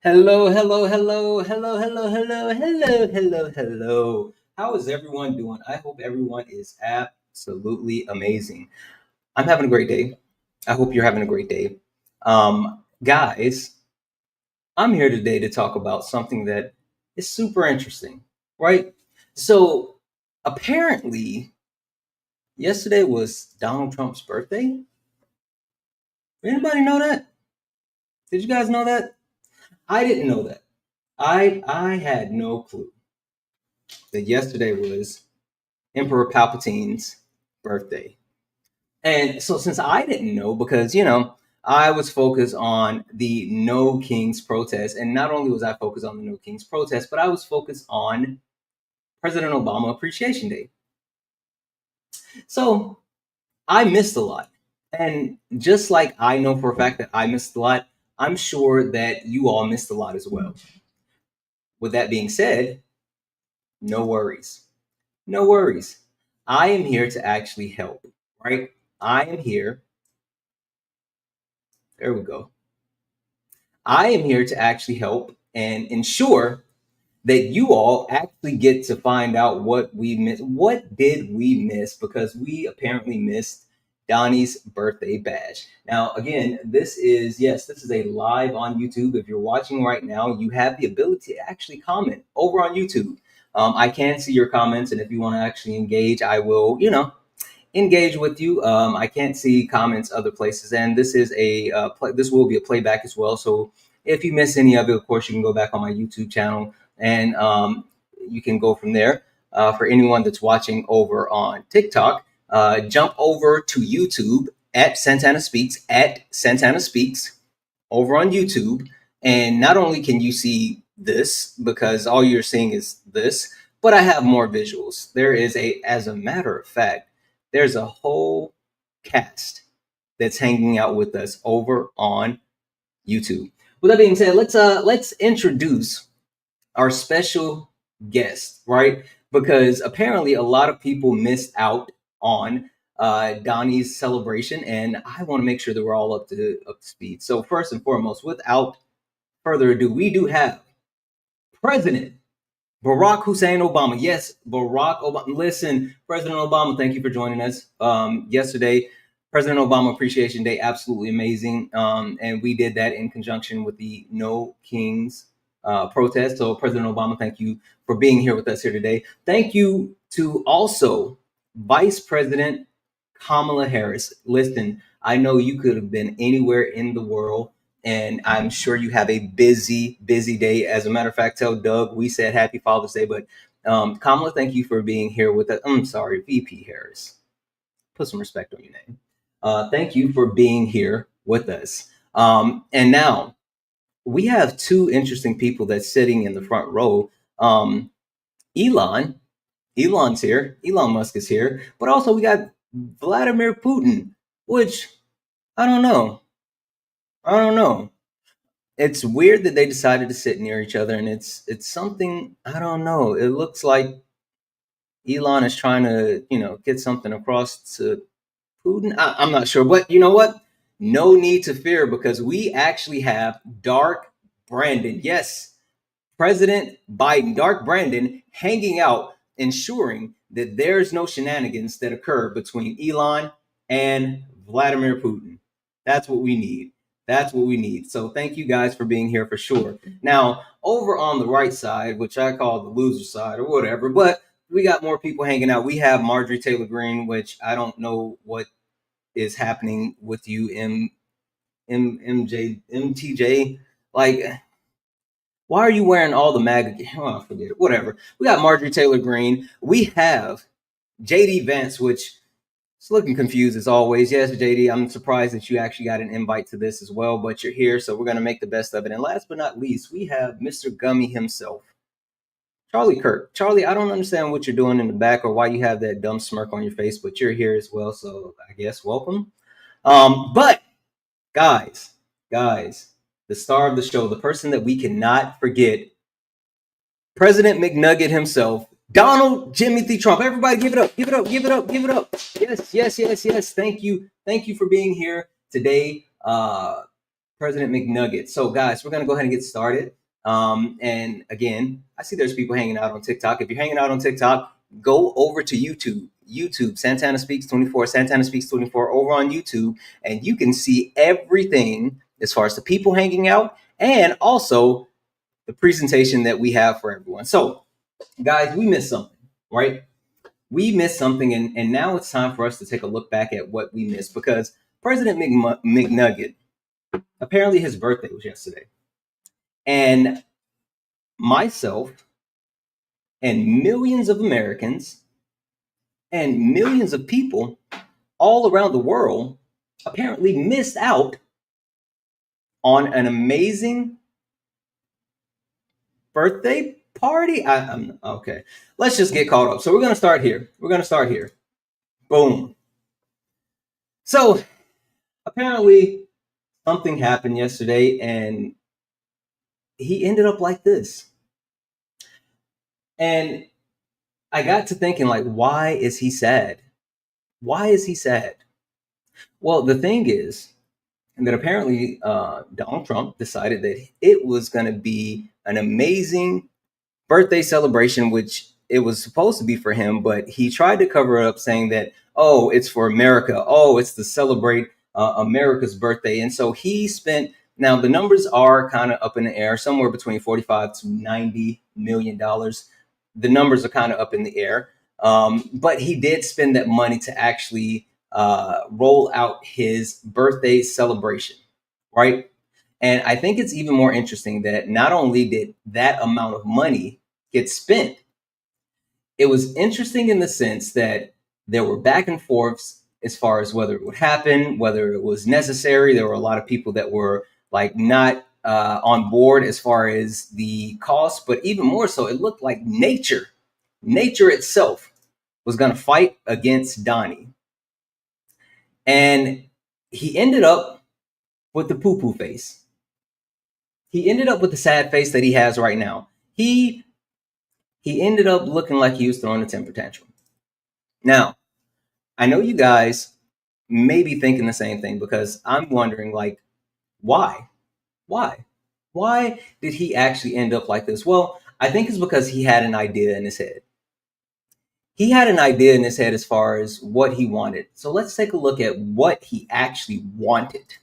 Hello, hello, hello, hello, hello, hello, hello, hello, hello. How is everyone doing? I hope everyone is absolutely amazing. I'm having a great day. I hope you're having a great day. Guys, I'm here today to talk about something that is super interesting, right? So, apparently, yesterday was Donald Trump's birthday. Anybody know that? Did you guys know that? I didn't know that. I had no clue that yesterday was Emperor Palpatine's birthday. And so, since I didn't know, because, I was focused on the No Kings protest. And not only was I focused on the No Kings protest, but I was focused on President Obama Appreciation Day. So, I missed a lot. And just like I know for a fact that I missed a lot, I'm sure that you all missed a lot as well. With that being said, no worries. No worries. I am here to actually help, right? I am here. There we go. I am here to actually help and ensure that you all actually get to find out what we missed. What did we miss? Because we apparently missed Donnie's birthday badge. Now, again, this is a live on YouTube. If you're watching right now, you have the ability to actually comment over on YouTube. I can see your comments, and if you want to actually engage, I will, engage with you. I can't see comments other places, and this is this will be a playback as well. So if you miss any of it, of course, you can go back on my YouTube channel and you can go from there. For anyone that's watching over on TikTok, jump over to YouTube at Santana Speaks over on YouTube, and not only can you see this because all you're seeing is this, but I have more visuals. As a matter of fact, there's a whole cast that's hanging out with us over on YouTube. With that being said, let's introduce our special guest, right? Because apparently a lot of people missed out on Donnie's celebration, and I want to make sure that we're all up to speed. So first and foremost, without further ado, we do have President Barack Hussein Obama. Yes, Barack Obama. Listen, President Obama, thank you for joining us. Yesterday, President Obama Appreciation Day, absolutely amazing. And we did that in conjunction with the No Kings protest. So, President Obama, thank you for being here with us here today. Thank you to also Vice President Kamala Harris. Listen, I know you could have been anywhere in the world, and I'm sure you have a busy, busy day. As a matter of fact, tell Doug we said Happy Father's Day. But Kamala, thank you for being here with us. I'm sorry, VP Harris. Put some respect on your name. Thank you for being here with us. And now we have two interesting people that's sitting in the front row. Elon, Elon's here. Elon Musk is here. But also we got Vladimir Putin, which I don't know. I don't know. It's weird that they decided to sit near each other, and it's something I don't know. It looks like Elon is trying to get something across to Putin. I'm not sure, but you know what? No need to fear because we actually have Dark Brandon. Yes, President Biden, Dark Brandon, hanging out, ensuring that there's no shenanigans that occur between Elon and Vladimir Putin. That's what we need. That's what we need. So thank you guys for being here for sure. Now, over on the right side, which I call the loser side or whatever, but we got more people hanging out. We have Marjorie Taylor Greene, which I don't know what is happening with you, MTJ. Like, why are you wearing all the MAGA? Oh, forget it. Whatever. We got Marjorie Taylor Greene. We have JD Vance, which is looking confused as always. Yes, JD, I'm surprised that you actually got an invite to this as well, but you're here, so we're going to make the best of it. And last but not least, we have Mr. Gummy himself, Charlie Kirk. Charlie, I don't understand what you're doing in the back or why you have that dumb smirk on your face, but you're here as well, so I guess welcome. But guys, the star of the show, the person that we cannot forget, President McNugget himself, Donald Jimothy Trump. Everybody give it up, give it up, give it up, give it up. Yes, yes, yes, yes. Thank you. Thank you for being here today. President McNugget. So, guys, we're going to go ahead and get started. And again, I see there's people hanging out on TikTok. If you're hanging out on TikTok, go over to YouTube. YouTube, Santana Speaks 24, Santana Speaks 24 over on YouTube, and you can see everything as far as the people hanging out and also the presentation that we have for everyone. So, guys, we missed something, right? We missed something, and now it's time for us to take a look back at what we missed because President McNugget, apparently his birthday was yesterday. And myself and millions of Americans and millions of people all around the world apparently missed out on an amazing birthday party. I'm okay. Let's just get caught up. So we're gonna start here. Boom. So apparently something happened yesterday, and he ended up like this. And I got to thinking, like, why is he sad? Why is he sad? Well, the thing is that apparently Donald Trump decided that it was going to be an amazing birthday celebration, which it was supposed to be for him, but he tried to cover it up saying that, oh, it's for America. Oh, it's to celebrate America's birthday. And so he spent, now the numbers are kind of up in the air, somewhere between 45 to $90 million. The numbers are kind of up in the air. But he did spend that money to actually roll out his birthday celebration, right? And I think it's even more interesting that not only did that amount of money get spent, it was interesting in the sense that there were back and forths as far as whether it would happen, whether it was necessary. There were a lot of people that were like not on board as far as the cost, but even more so, it looked like nature itself was going to fight against Donnie. And he ended up with the poo-poo face. He ended up with the sad face that he has right now. He ended up looking like he was throwing a temper tantrum. Now, I know you guys may be thinking the same thing because I'm wondering, like, why? Why? Why did he actually end up like this? Well, I think it's because he had an idea in his head. He had an idea in his head as far as what he wanted. So let's take a look at what he actually wanted.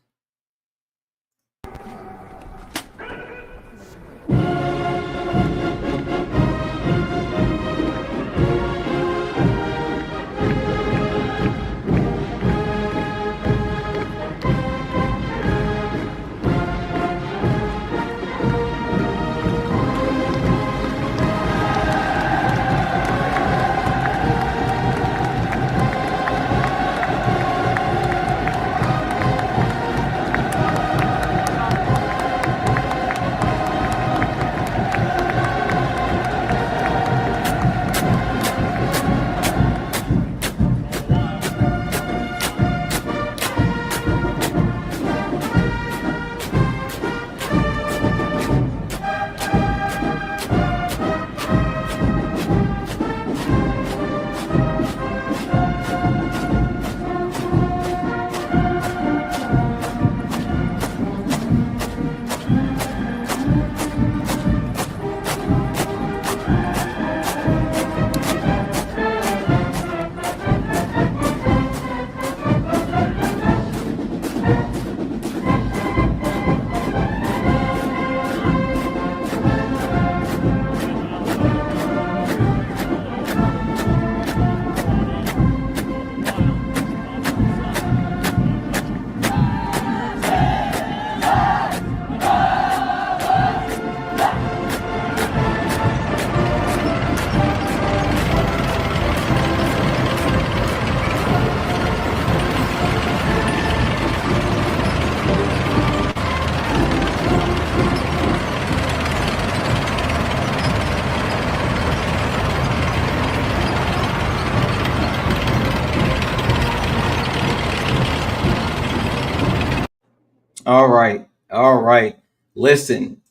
All right. All right. Listen.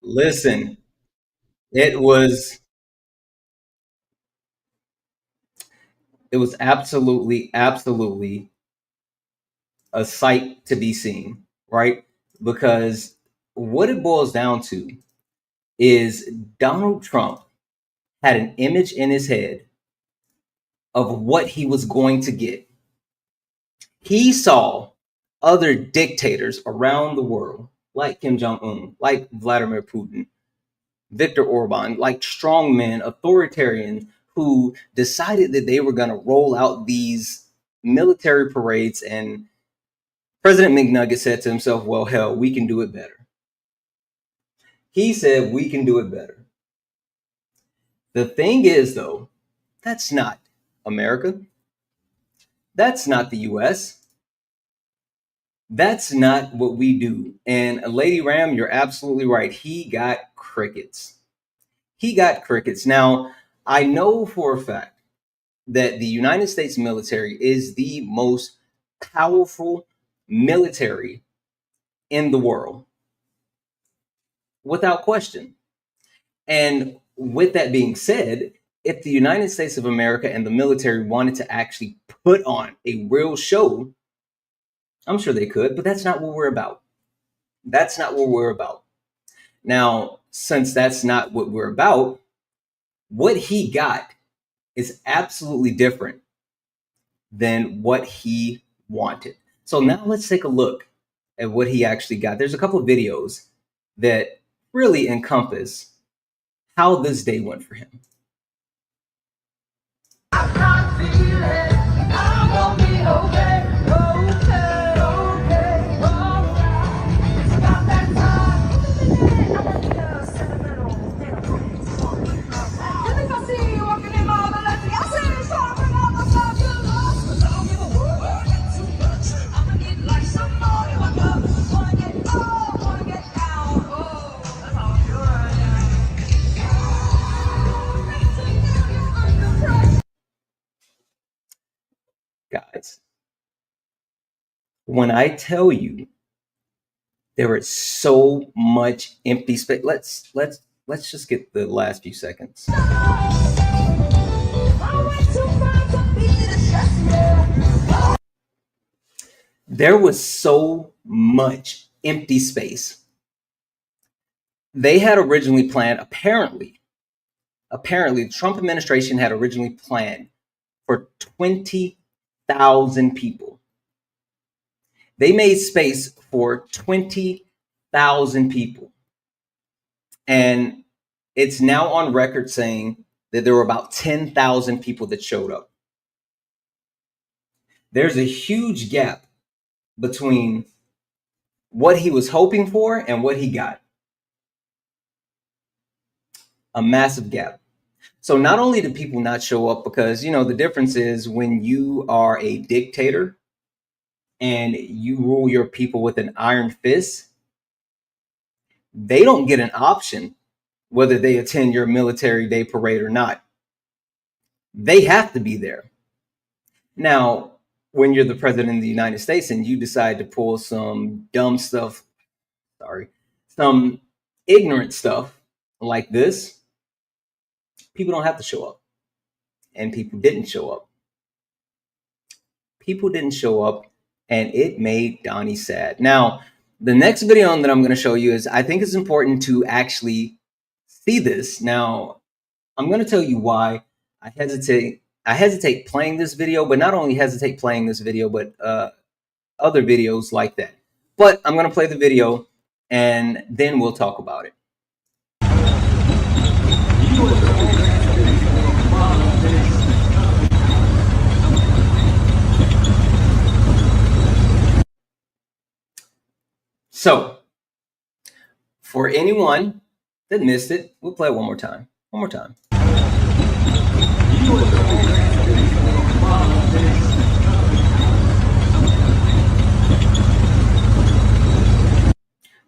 Listen. It was absolutely a sight to be seen, right? because what it boils down to is Donald Trump had an image in his head of what he was going to get. He saw other dictators around the world, like Kim Jong Un, like Vladimir Putin, Viktor Orban, like strongmen, authoritarians who decided that they were going to roll out these military parades. And President McNugget said to himself, well, hell, we can do it better. He said, we can do it better. The thing is, though, that's not America. That's not the US. That's not what we do. And Lady Ram, you're absolutely right. He got crickets. He got crickets. Now, I know for a fact that the United States military is the most powerful military in the world, without question. And with that being said, if the United States of America and the military wanted to actually put on a real show, I'm sure they could, but that's not what we're about. That's not what we're about. Now, since that's not what we're about, what he got is absolutely different than what he wanted. So now let's take a look at what he actually got. There's a couple of videos that really encompass how this day went for him. Guys, when I tell you there is so much empty space, let's just get the last few seconds. There was so much empty space. They had originally planned, apparently, the Trump administration had originally planned for 20,000 people. They made space for 20,000 people. And it's now on record saying that there were about 10,000 people that showed up. There's a huge gap between what he was hoping for and what he got. A massive gap. So not only do people not show up because, you know, the difference is when you are a dictator and you rule your people with an iron fist, they don't get an option whether they attend your military day parade or not. They have to be there. Now, when you're the president of the United States and you decide to pull some dumb stuff, some ignorant stuff like this, people don't have to show up. And people didn't show up. People didn't show up, and it made Donnie sad. Now, the next video that I'm going to show you is, I think it's important to actually see this. Now, I'm going to tell you why I hesitate playing this video, but not only hesitate playing this video, but other videos like that. But I'm going to play the video, and then we'll talk about it. So, for anyone that missed it, we'll play it one more time. One more time.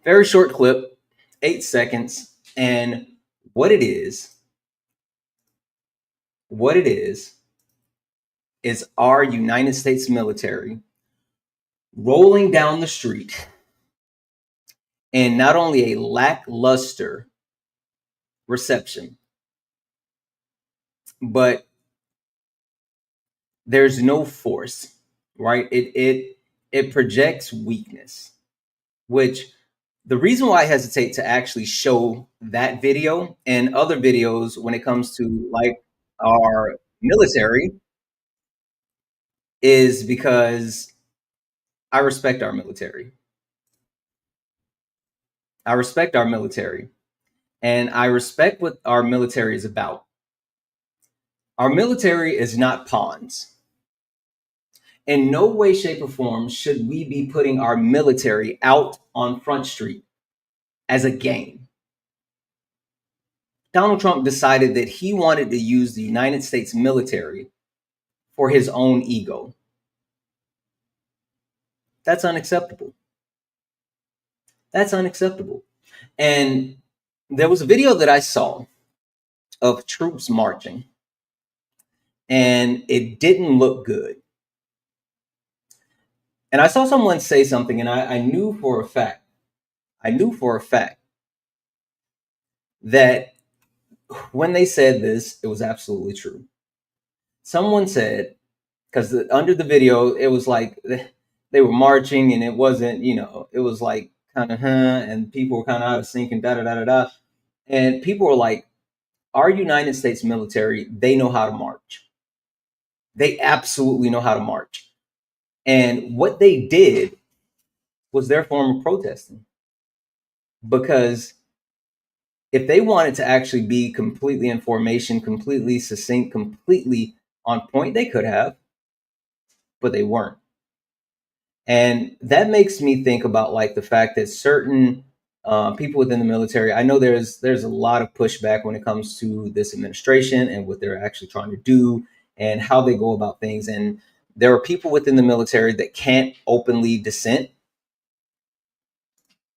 Very short clip, 8 seconds, and what it is our United States military rolling down the street in not only a lackluster reception, but there's no force, right? It projects weakness, which The reason why I hesitate to actually show that video and other videos when it comes to like our military is because I respect our military. I respect our military and I respect what our military is about. Our military is not pawns. In no way, shape, or form should we be putting our military out on Front Street as a game. Donald Trump decided that he wanted to use the United States military for his own ego. That's unacceptable. That's unacceptable. And there was a video that I saw of troops marching, and it didn't look good. And I saw someone say something, and I knew for a fact, that when they said this, it was absolutely true. Someone said, because under the video, it was like they were marching, and it wasn't, it was like kind of, and people were kind of out of sync and da da da da da. And people were like, our United States military, they know how to march. They absolutely know how to march. And what they did was their form of protesting. Because if they wanted to actually be completely in formation, completely succinct, completely on point, they could have, but they weren't. And that makes me think about like the fact that certain people within the military, I know there's a lot of pushback when it comes to this administration and what they're actually trying to do and how they go about things. And there are people within the military that can't openly dissent.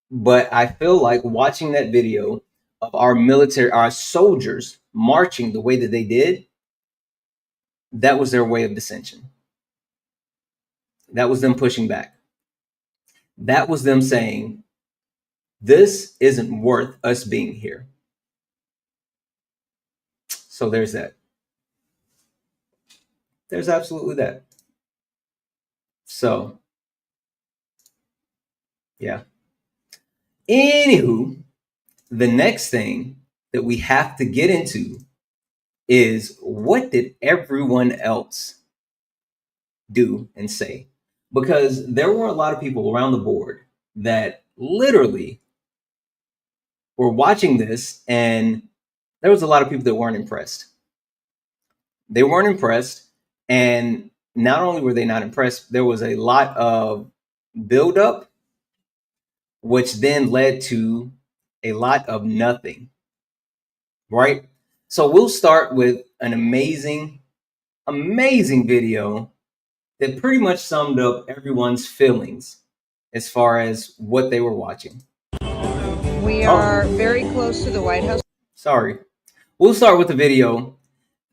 But I feel like watching that video of our military, our soldiers marching the way that they did, that was their way of dissension. That was them pushing back. That was them saying, this isn't worth us being here. So there's that. There's absolutely that. So, yeah. Anywho, the next thing that we have to get into is what did everyone else do and say? Because there were a lot of people around the board that literally were watching this, and there was a lot of people that weren't impressed. They weren't impressed, and not only were they not impressed, there was a lot of buildup, which then led to a lot of nothing. Right? So we'll start with an amazing video that pretty much summed up everyone's feelings as far as what they were watching. We are very close to the White House. Sorry. We'll start with a video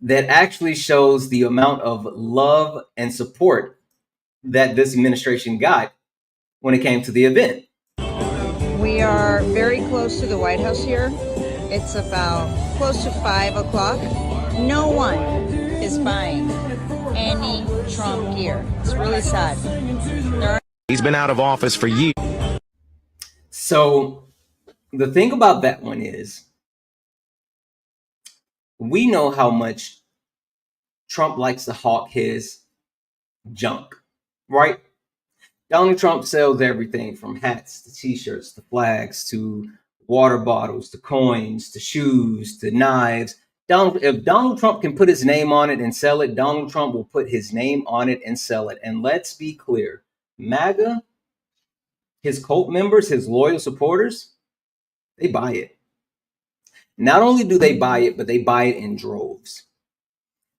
that actually shows the amount of love and support that this administration got when it came to the event. We are very close to the White House here. It's about close to 5 o'clock. No one is buying any Trump gear. It's really sad. He's been out of office for years. So the thing about that one is, we know how much Trump likes to hawk his junk, right? Donald Trump sells everything from hats to t-shirts to flags to water bottles to coins to shoes to knives. If Donald Trump can put his name on it and sell it, Donald Trump will put his name on it and sell it. And let's be clear, MAGA, his cult members, his loyal supporters, they buy it. Not only do they buy it, but they buy it in droves.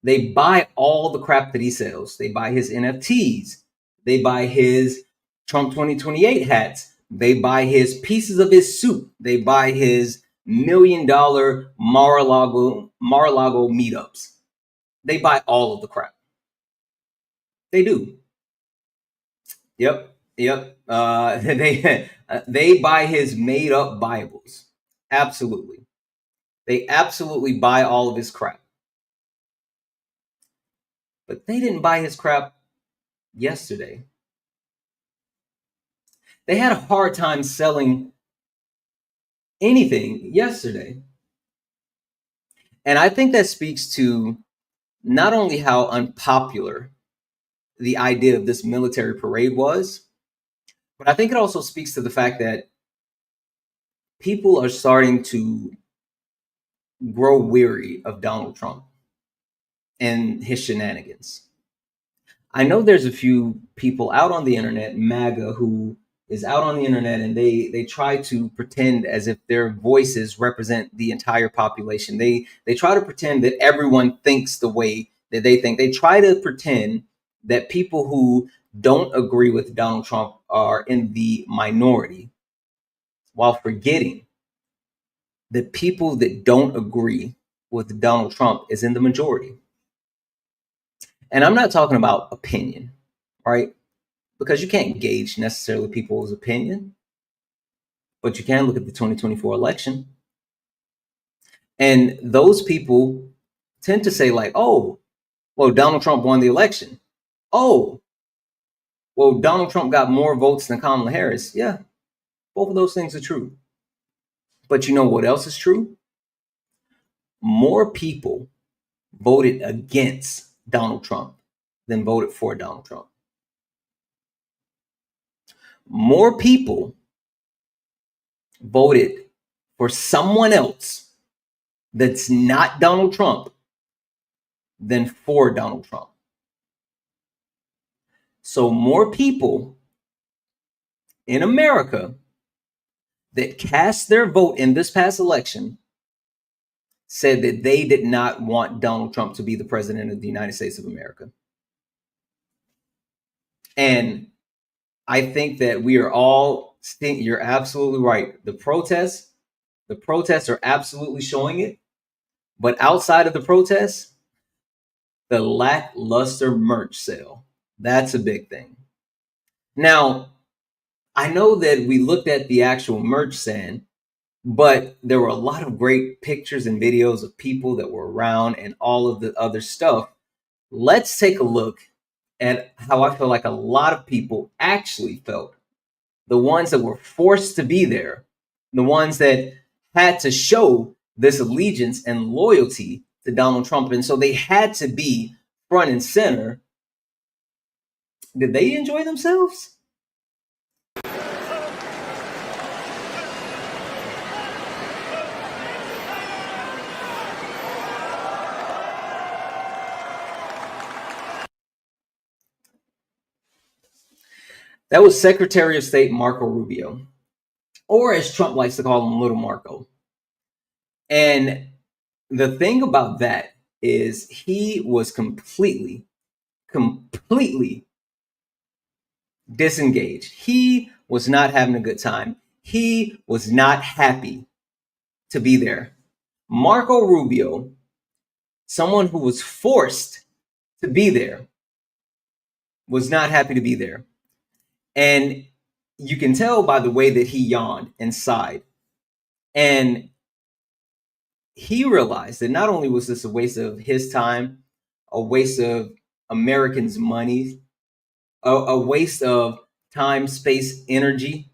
They buy all the crap that he sells. They buy his NFTs. They buy his Trump 2028 hats. They buy his pieces of his suit. They buy his $1 million Mar-a-Lago meetups. They buy all of the crap. They do. Yep. They buy his made up Bibles. Absolutely. They absolutely buy all of his crap. But they didn't buy his crap yesterday. They had a hard time selling anything yesterday. And I think that speaks to not only how unpopular the idea of this military parade was, but I think it also speaks to the fact that people are starting to grow weary of Donald Trump and his shenanigans. I know there's a few people out on the internet, MAGA, who is out on the internet and they try to pretend as if their voices represent the entire population. They try to pretend that everyone thinks the way that they think. They try to pretend that people who don't agree with Donald Trump are in the minority, while forgetting that people that don't agree with Donald Trump is in the majority. And I'm not talking about opinion, right? Because you can't gauge necessarily people's opinion, but you can look at the 2024 election. And those people tend to say, like, oh, well, Donald Trump won the election. Oh, well, Donald Trump got more votes than Kamala Harris. Yeah, both of those things are true. But you know what else is true? More people voted against Donald Trump than voted for Donald Trump. More people voted for someone else that's not Donald Trump than for Donald Trump. So more people in America that cast their vote in this past election said that they did not want Donald Trump to be the president of the United States of America. And I think that we are all, you're absolutely right. The protests are absolutely showing it. But outside of the protests, the lackluster merch sale, that's a big thing. Now, I know that we looked at the actual merch stand, but there were a lot of great pictures and videos of people that were around and all of the other stuff. Let's take a look at how I feel like a lot of people actually felt. The ones that were forced to be there, the ones that had to show this allegiance and loyalty to Donald Trump. And so they had to be front and center. Did they enjoy themselves? That was Secretary of State Marco Rubio, or as Trump likes to call him, Little Marco. And the thing about that is he was completely disengaged. He was not having a good time. He was not happy to be there. Marco Rubio, someone who was forced to be there, was not happy to be there. And you can tell by the way that he yawned and sighed. And he realized that not only was this a waste of his time, a waste of Americans' money, a waste of time, space, energy,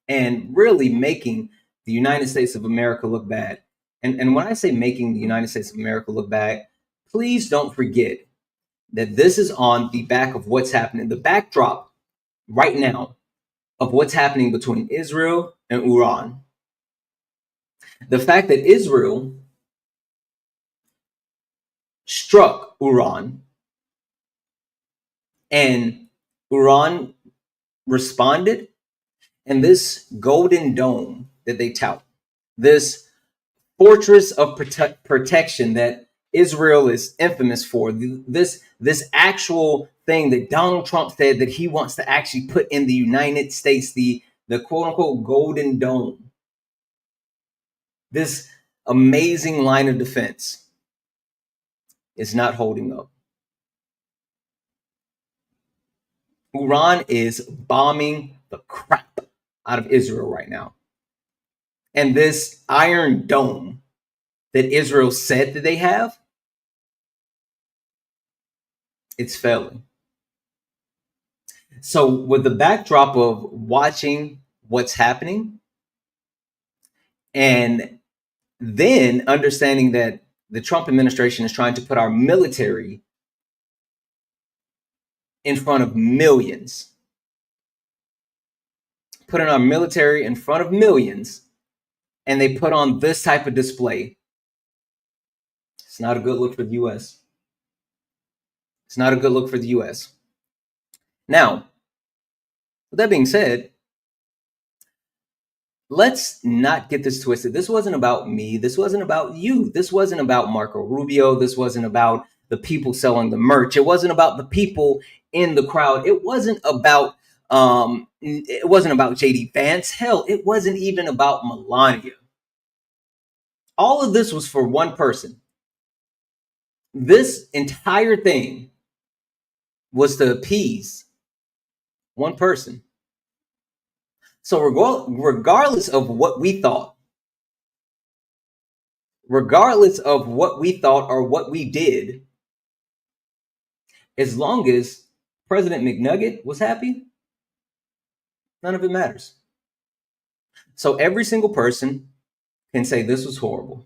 and really making the United States of America look bad. And when I say making the United States of America look bad, please don't forget that this is on the back of what's happening, the backdrop right now of what's happening between Israel and Iran. The fact that Israel struck Iran and Iran responded, and this golden dome that they tout, this fortress of protection that Israel is infamous for, this actual thing that Donald Trump said that he wants to actually put in the United States, the quote unquote golden dome, this amazing line of defense is not holding up. Iran is bombing the crap out of Israel right now. And this iron dome that Israel said that they have, it's failing. So with the backdrop of watching what's happening, And then understanding that the Trump administration is trying to put our military in front of millions, putting our military in front of millions, and they put on this type of display. It's not a good look for the U.S. It's not a good look for the U.S. Now, with that being said, let's not get this twisted. This wasn't about me. This wasn't about you. This wasn't about Marco Rubio. This wasn't about the people selling the merch. It wasn't about the people in the crowd. It wasn't about JD Vance. Hell, it wasn't even about Melania. All of this was for one person. This entire thing was to appease one person. So regardless of what we thought, or what we did, as long as President McNugget was happy, none of it matters. So every single person can say this was horrible.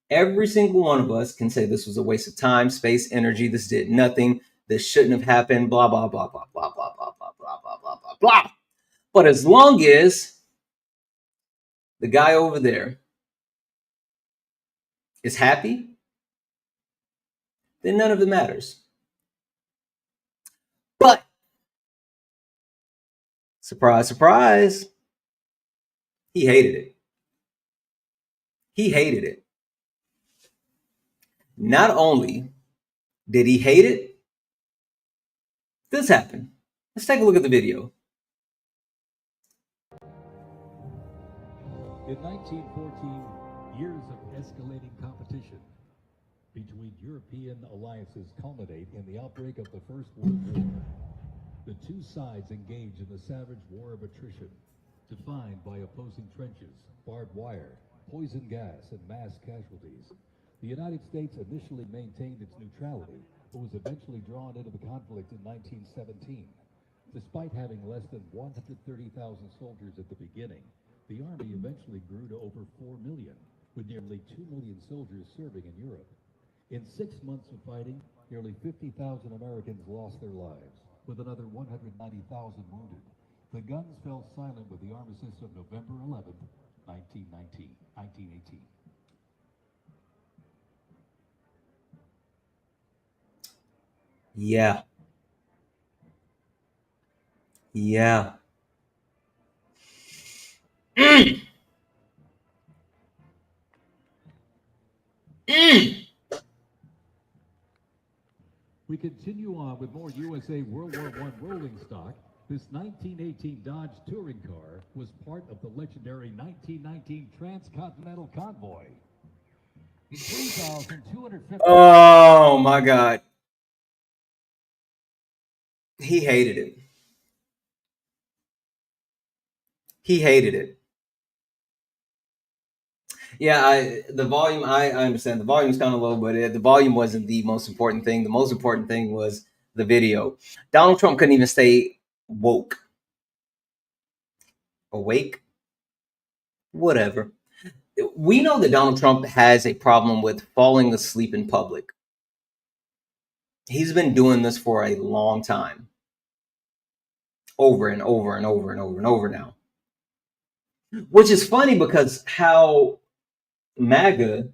Every single one of us can say this was a waste of time, space, energy. This did nothing. This shouldn't have happened. Blah, blah, blah, blah, blah, blah, blah, blah, blah, blah, blah, blah, blah. But as long as the guy over there is happy, then none of it matters. But surprise, surprise, he hated it. He hated it. Not only did he hate it, this happened. Let's take a look at the video. In 1914, years of escalating competition between European alliances culminate in the outbreak of the First World War. The two sides engage in the savage war of attrition, defined by opposing trenches, barbed wire, poison gas, and mass casualties. The United States initially maintained its neutrality, but was eventually drawn into the conflict in 1917. Despite having less than 130,000 soldiers at the beginning, the Army eventually grew to over 4 million, with nearly 2 million soldiers serving in Europe. In 6 months of fighting, nearly 50,000 Americans lost their lives, with another 190,000 wounded. The guns fell silent with the armistice of November 11, 1918. Yeah. Yeah. We continue on with more USA World War I rolling stock. This 1918 Dodge touring car was part of the legendary 1919 Transcontinental Convoy. 3,250. Oh my God. He hated it. He hated it. Yeah, the volume, I understand. The volume's kind of low, but the volume wasn't the most important thing. The most important thing was the video. Donald Trump couldn't even stay awake, whatever. We know that Donald Trump has a problem with falling asleep in public. He's been doing this for a long time. Over and over and over and over and over now. Which is funny because how MAGA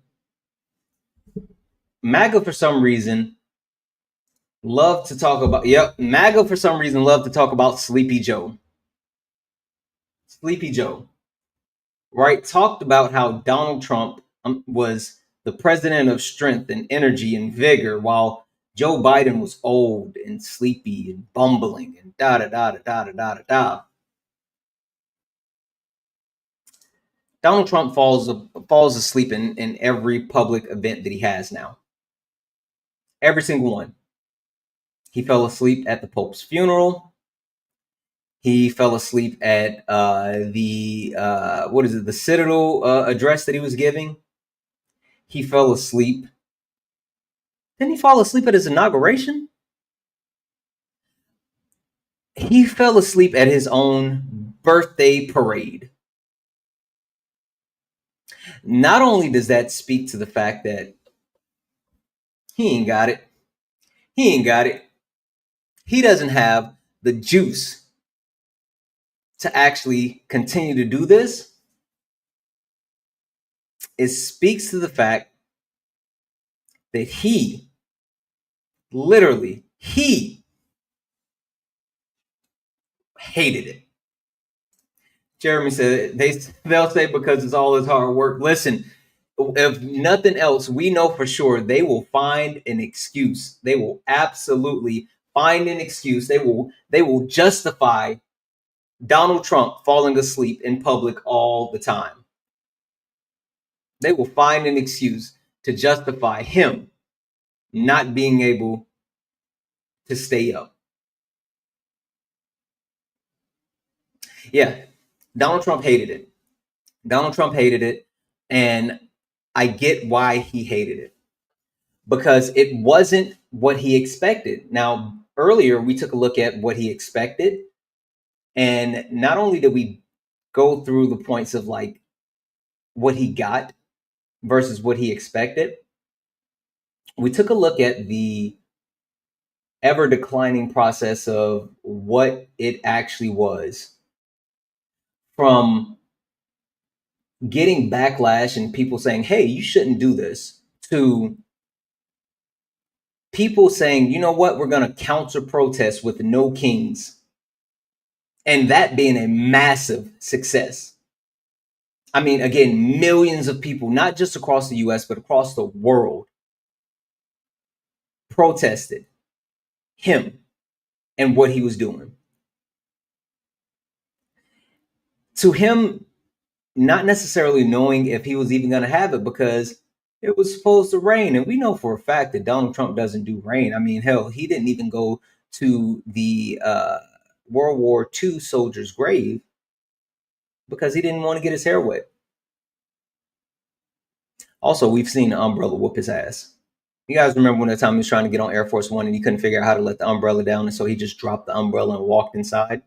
for some reason love to talk about, MAGA for some reason love to talk about Sleepy Joe. Sleepy Joe, right? Talked about how Donald Trump was the president of strength and energy and vigor, while Joe Biden was old and sleepy and bumbling and da da da da da da da da. Donald Trump falls asleep in every public event that he has now. Every single one. He fell asleep at the Pope's funeral. He fell asleep at the Citadel address that he was giving. He fell asleep. Didn't he fall asleep at his inauguration? He fell asleep at his own birthday parade. Not only does that speak to the fact that he ain't got it, he ain't got it, he doesn't have the juice to actually continue to do this. It speaks to the fact that he, literally, he hated it. Jeremy said they'll say because it's all his hard work. Listen, if nothing else, we know for sure they will find an excuse. They will absolutely find an excuse. They will justify Donald Trump falling asleep in public all the time. They will find an excuse to justify him not being able to stay up. Yeah, Donald Trump hated it. Donald Trump hated it. And I get why he hated it, because it wasn't what he expected. Now, earlier we took a look at what he expected. And not only did we go through the points of like what he got versus what he expected, we took a look at the ever declining process of what it actually was, from getting backlash and people saying, hey, you shouldn't do this, to people saying, you know what, we're going to counter protest with no kings. And that being a massive success. I mean, again, millions of people, not just across the US, but across the world, protested him and what he was doing. To him, not necessarily knowing if he was even going to have it, because it was supposed to rain. And we know for a fact that Donald Trump doesn't do rain. I mean, hell, he didn't even go to the World War II soldier's grave because he didn't want to get his hair wet. Also, we've seen the umbrella whoop his ass. You guys remember when the time he was trying to get on Air Force One and he couldn't figure out how to let the umbrella down, and so he just dropped the umbrella and walked inside?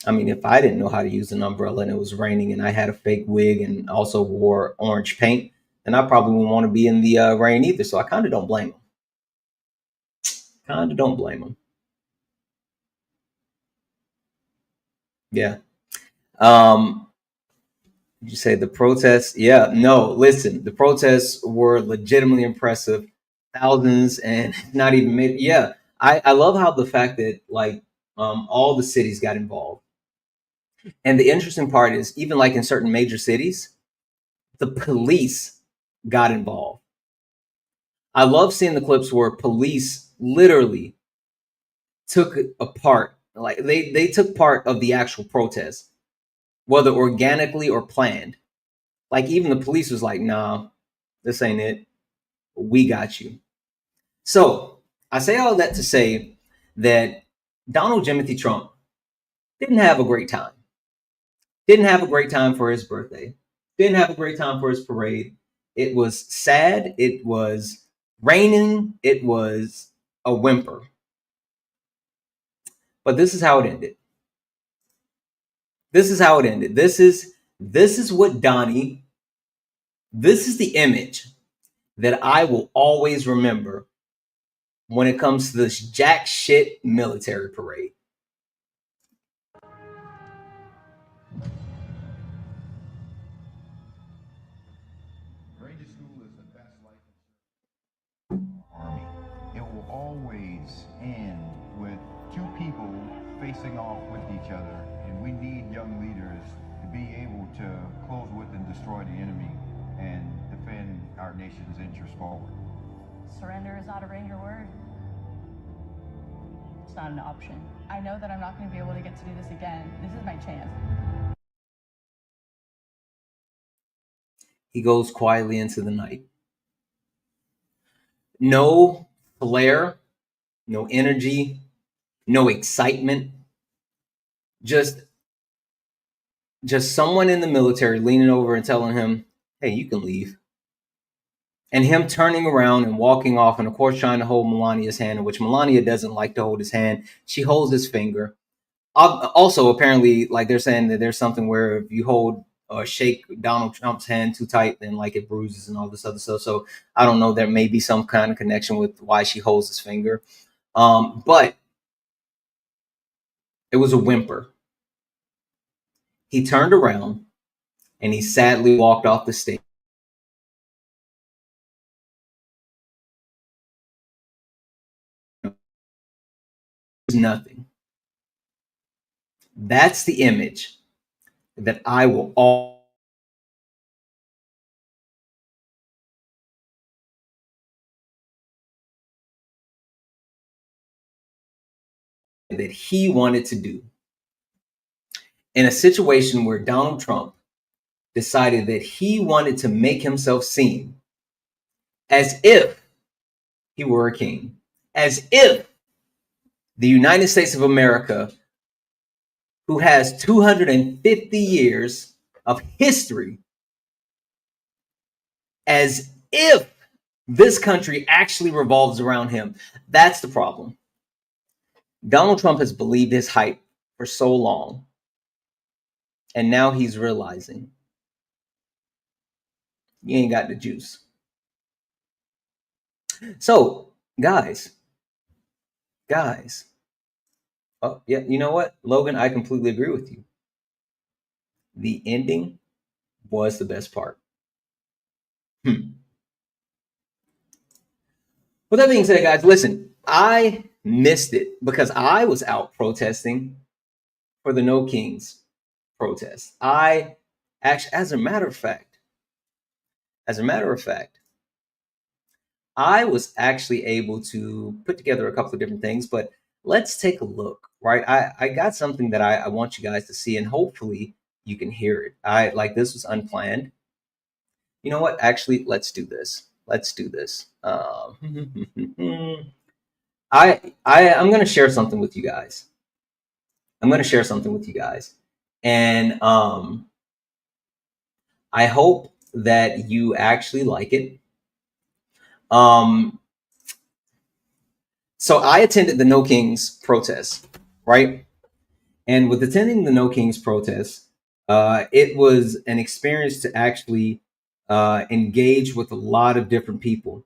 I mean, if I didn't know how to use an umbrella and it was raining and I had a fake wig and also wore orange paint, then I probably wouldn't want to be in the rain either. So I kind of don't blame him. Kind of don't blame him. Yeah. You say the protests? Yeah. No, listen, the protests were legitimately impressive. Thousands, and not even maybe. Yeah. I love how the fact that like all the cities got involved. And the interesting part is, even like in certain major cities, the police got involved. I love seeing the clips where police literally took a part, like they took part of the actual protest, whether organically or planned. Like even the police was like, nah, this ain't it. We got you. So I say all that to say that Donald Jimothy Trump didn't have a great time. Didn't have a great time for his birthday. Didn't have a great time for his parade. It was sad. It was raining. It was a whimper. But this is how it ended. This is how it ended. This is what Donnie, this is the image that I will always remember when it comes to this jack shit military parade. Ranger School is the best life Army. It will always end with two people facing off with each other, and we need young leaders to be able to close with and destroy the enemy and defend our nation's interests forward. Surrender is not a Ranger word. It's not an option. I know that I'm not going to be able to get to do this again. This is my chance. He goes quietly into the night. No flair, no energy, no excitement. Just someone in the military leaning over and telling him, hey, you can leave. And him turning around and walking off, and of course trying to hold Melania's hand, which Melania doesn't like to hold his hand. She holds his finger. Also, apparently, like they're saying that there's something where if you hold shake Donald Trump's hand too tight, then like it bruises and all this other stuff. So I don't know. There may be some kind of connection with why she holds his finger. But it was a whimper. He turned around and he sadly walked off the stage. Nothing. That's the image that I will all that he wanted to do in a situation where Donald Trump decided that he wanted to make himself seem as if he were a king, as if the United States of America, who has 250 years of history, as if this country actually revolves around him. That's the problem. Donald Trump has believed his hype for so long, and now he's realizing you ain't got the juice. So, guys, oh, yeah, you know what, Logan, I completely agree with you. The ending was the best part. With that being said, guys, listen, I missed it because I was out protesting for the No Kings protest. I actually, as a matter of fact, I was actually able to put together a couple of different things, but let's take a look, right? I got something that I want you guys to see, and hopefully you can hear it. This was unplanned. You know what? Actually, let's do this. I'm going to share something with you guys. And I hope that you actually like it. So I attended the No Kings protest, right? And with attending the No Kings protest, it was an experience to actually engage with a lot of different people,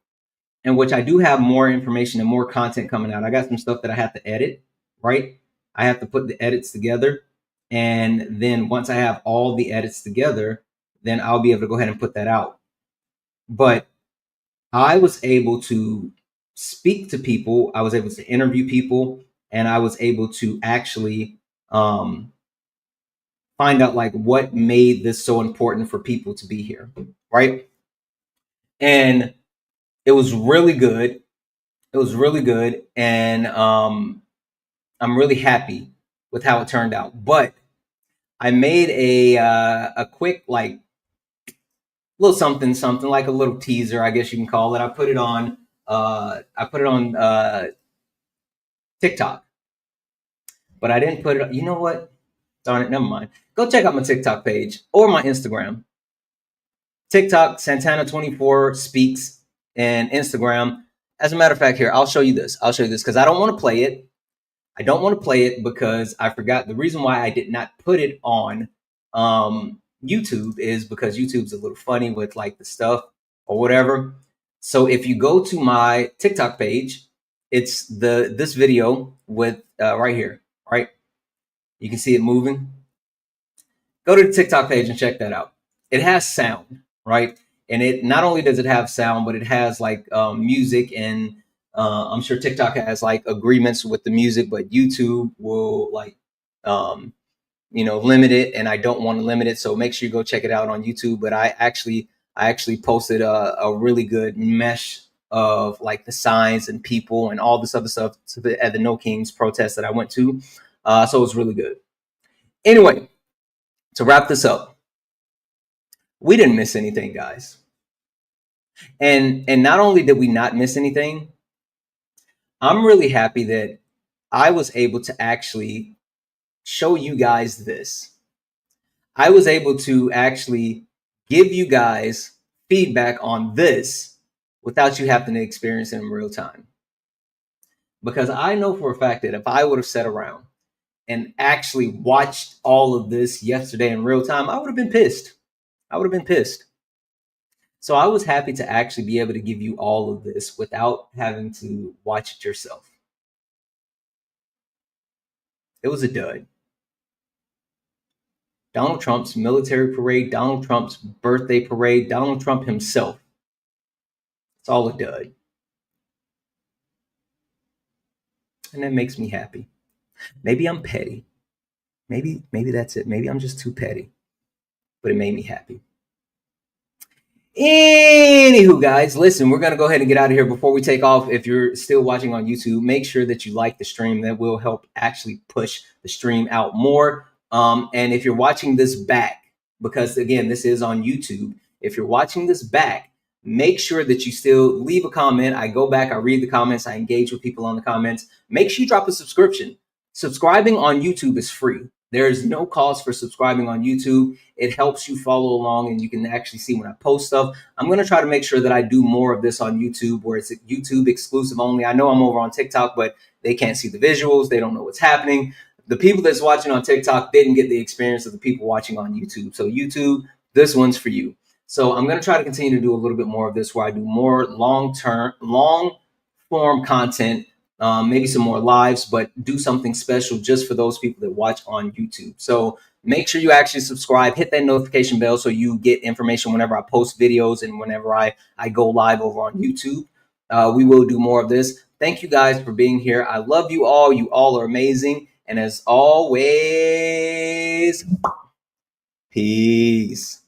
in which I do have more information and more content coming out. I got some stuff that I have to edit, right? I have to put the edits together. And then once I have all the edits together, then I'll be able to go ahead and put that out. But I was able to speak to people. I was able to interview people, and I was able to actually find out like what made this so important for people to be here, right? And it was really good. And I'm really happy with how it turned out. But I made a quick like little something like a little teaser, I guess you can call it. I put it on TikTok, but I didn't put it. You know what? Darn it, never mind. Go check out my TikTok page or my Instagram. TikTok Santana24 speaks, and Instagram. As a matter of fact, here I'll show you this because I don't want to play it. Because I forgot. The reason why I did not put it on YouTube is because YouTube's a little funny with like the stuff or whatever. So if you go to my TikTok page, it's this video with right here, right? You can see it moving. Go to the TikTok page and check that out. It has sound, right? And it not only does it have sound, but it has like music, and I'm sure TikTok has like agreements with the music, but YouTube will like limit it, and I don't want to limit it. So make sure you go check it out on YouTube. But I actually posted a really good mesh of like the signs and people and all this other stuff at the No Kings protest that I went to. So it was really good. Anyway, to wrap this up, we didn't miss anything, guys. And not only did we not miss anything, I'm really happy that I was able to actually show you guys this. I was able to actually give you guys feedback on this without you having to experience it in real time. Because I know for a fact that if I would have sat around and actually watched all of this yesterday in real time, I would have been pissed. I would have been pissed. So I was happy to actually be able to give you all of this without having to watch it yourself. It was a dud. Donald Trump's military parade, Donald Trump's birthday parade, Donald Trump himself. It's all a dud. And that makes me happy. Maybe I'm petty. Maybe that's it. Maybe I'm just too petty. But it made me happy. Anywho, guys, listen, we're going to go ahead and get out of here before we take off. If you're still watching on YouTube, make sure that you like the stream. That will help actually push the stream out more. And if you're watching this back, because again, this is on YouTube, if you're watching this back, make sure that you still leave a comment. I go back, I read the comments, I engage with people on the comments. Make sure you drop a subscription. Subscribing on YouTube is free. There is no cost for subscribing on YouTube. It helps you follow along and you can actually see when I post stuff. I'm going to try to make sure that I do more of this on YouTube where it's YouTube exclusive only. I know I'm over on TikTok, but they can't see the visuals. They don't know what's happening. The people that's watching on TikTok didn't get the experience of the people watching on YouTube. So YouTube, this one's for you. So I'm going to try to continue to do a little bit more of this where I do more long form content. Maybe some more lives, but do something special just for those people that watch on YouTube. So make sure you actually subscribe, hit that notification bell so you get information whenever I post videos and whenever I go live over on YouTube. We will do more of this. Thank you guys for being here. I love you all. You all are amazing. And as always, peace.